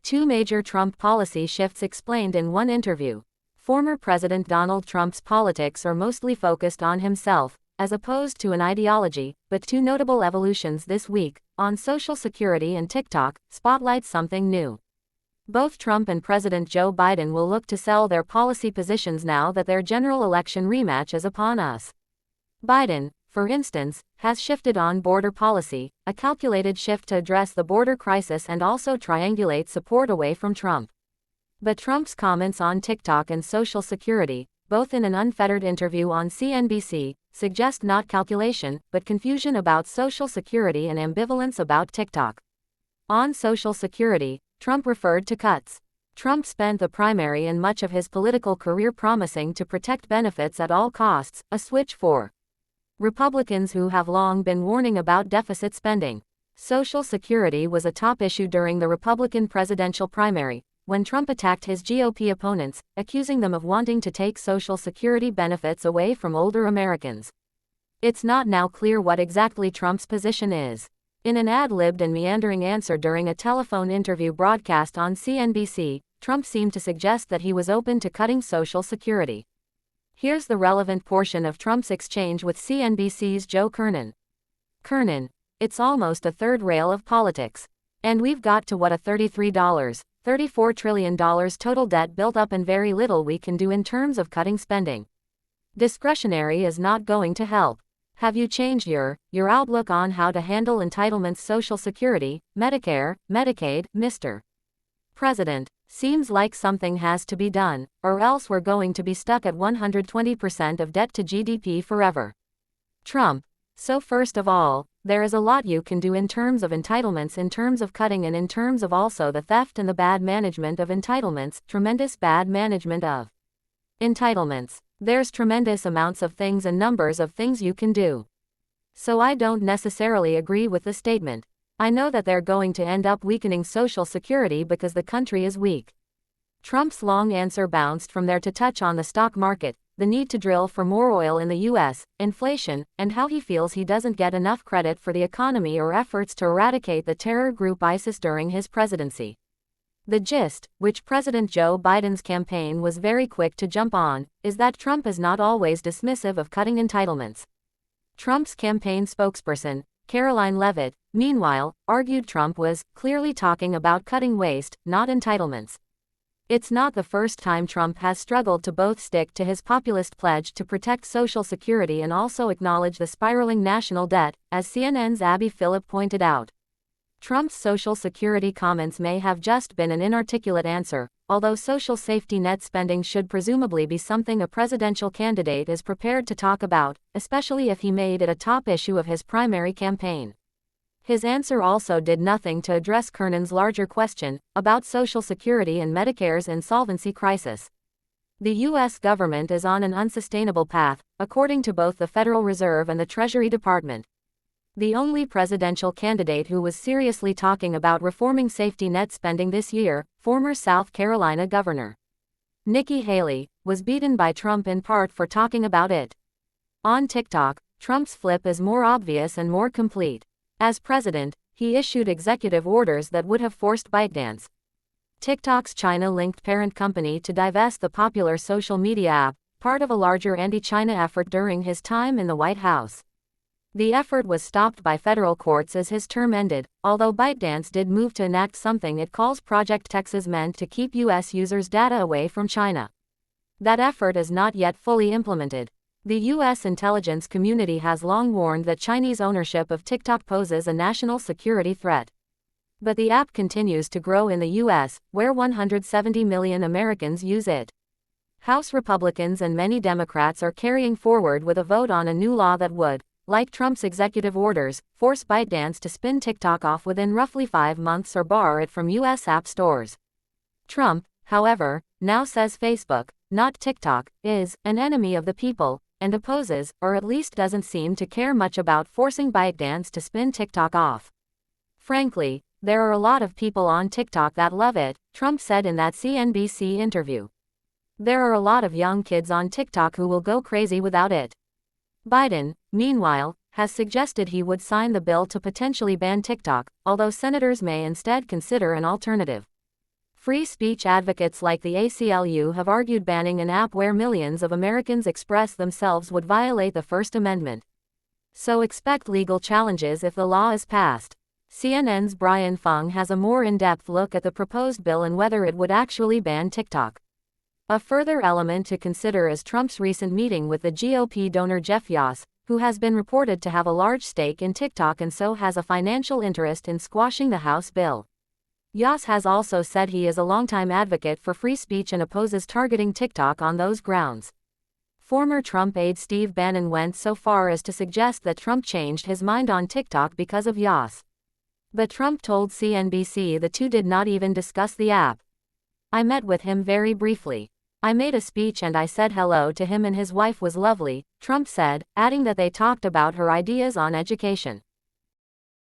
Two major Trump policy shifts explained in one interview. Former President Donald Trump's politics are mostly focused on himself, as opposed to an ideology, but two notable evolutions this week, on Social Security and TikTok, spotlight something new. Both Trump and President Joe Biden will look to sell their policy positions now that their general election rematch is upon us. Biden, for instance, has shifted on border policy, a calculated shift to address the border crisis and also triangulate support away from Trump. But Trump's comments on TikTok and Social Security, both in an unfettered interview on CNBC, suggest not calculation, but confusion about Social Security and ambivalence about TikTok. On Social Security, Trump referred to cuts. Trump spent the primary and much of his political career promising to protect benefits at all costs, a switch for Republicans who have long been warning about deficit spending. Social Security was a top issue during the Republican presidential primary, when Trump attacked his GOP opponents, accusing them of wanting to take Social Security benefits away from older Americans. It's not now clear what exactly Trump's position is. In an ad-libbed and meandering answer during a telephone interview broadcast on CNBC, Trump seemed to suggest that he was open to cutting Social Security. Here's the relevant portion of Trump's exchange with CNBC's Joe Kernan. Kernan, it's almost a third rail of politics. And we've got to what a $34 trillion total debt built up and very little we can do in terms of cutting spending. Discretionary is not going to help. Have you changed your outlook on how to handle entitlements Social Security, Medicare, Medicaid, Mr. President? Seems like something has to be done, or else we're going to be stuck at 120% of debt to GDP forever. Trump. So first of all, there is a lot you can do in terms of entitlements, in terms of cutting, and in terms of also the theft and the bad management of entitlements, tremendous bad management of entitlements. There's tremendous amounts of things and numbers of things you can do. So I don't necessarily agree with the statement. I know that they're going to end up weakening Social Security because the country is weak. Trump's long answer bounced from there to touch on the stock market, the need to drill for more oil in the U.S., inflation, and how he feels he doesn't get enough credit for the economy or efforts to eradicate the terror group ISIS during his presidency. The gist, which President Joe Biden's campaign was very quick to jump on, is that Trump is not always dismissive of cutting entitlements. Trump's campaign spokesperson, Caroline Leavitt, meanwhile, argued Trump was clearly talking about cutting waste, not entitlements. It's not the first time Trump has struggled to both stick to his populist pledge to protect Social Security and also acknowledge the spiraling national debt, as CNN's Abby Phillip pointed out. Trump's Social Security comments may have just been an inarticulate answer, although social safety net spending should presumably be something a presidential candidate is prepared to talk about, especially if he made it a top issue of his primary campaign. His answer also did nothing to address Kernan's larger question about Social Security and Medicare's insolvency crisis. The U.S. government is on an unsustainable path, according to both the Federal Reserve and the Treasury Department. The only presidential candidate who was seriously talking about reforming safety net spending this year, former South Carolina Governor Nikki Haley, was beaten by Trump in part for talking about it. On TikTok, Trump's flip is more obvious and more complete. As president, he issued executive orders that would have forced ByteDance, TikTok's China-linked parent company, to divest the popular social media app, part of a larger anti-China effort during his time in the White House. The effort was stopped by federal courts as his term ended, although ByteDance did move to enact something it calls Project Texas, meant to keep U.S. users' data away from China. That effort is not yet fully implemented. The U.S. intelligence community has long warned that Chinese ownership of TikTok poses a national security threat. But the app continues to grow in the U.S., where 170 million Americans use it. House Republicans and many Democrats are carrying forward with a vote on a new law that would, like Trump's executive orders, force ByteDance to spin TikTok off within roughly 5 months or bar it from U.S. app stores. Trump, however, now says Facebook, not TikTok, is an enemy of the people, and opposes, or at least doesn't seem to care much about forcing ByteDance to spin TikTok off. Frankly, there are a lot of people on TikTok that love it, Trump said in that CNBC interview. There are a lot of young kids on TikTok who will go crazy without it. Biden, meanwhile, has suggested he would sign the bill to potentially ban TikTok, although senators may instead consider an alternative. Free speech advocates like the ACLU have argued banning an app where millions of Americans express themselves would violate the First Amendment. So expect legal challenges if the law is passed. CNN's Brian Fung has a more in-depth look at the proposed bill and whether it would actually ban TikTok. A further element to consider is Trump's recent meeting with the GOP donor Jeff Yass, who has been reported to have a large stake in TikTok and so has a financial interest in squashing the House bill. Yass has also said he is a longtime advocate for free speech and opposes targeting TikTok on those grounds. Former Trump aide Steve Bannon went so far as to suggest that Trump changed his mind on TikTok because of Yass. But Trump told CNBC the two did not even discuss the app. "I met with him very briefly. I made a speech and I said hello to him and his wife was lovely," Trump said, adding that they talked about her ideas on education.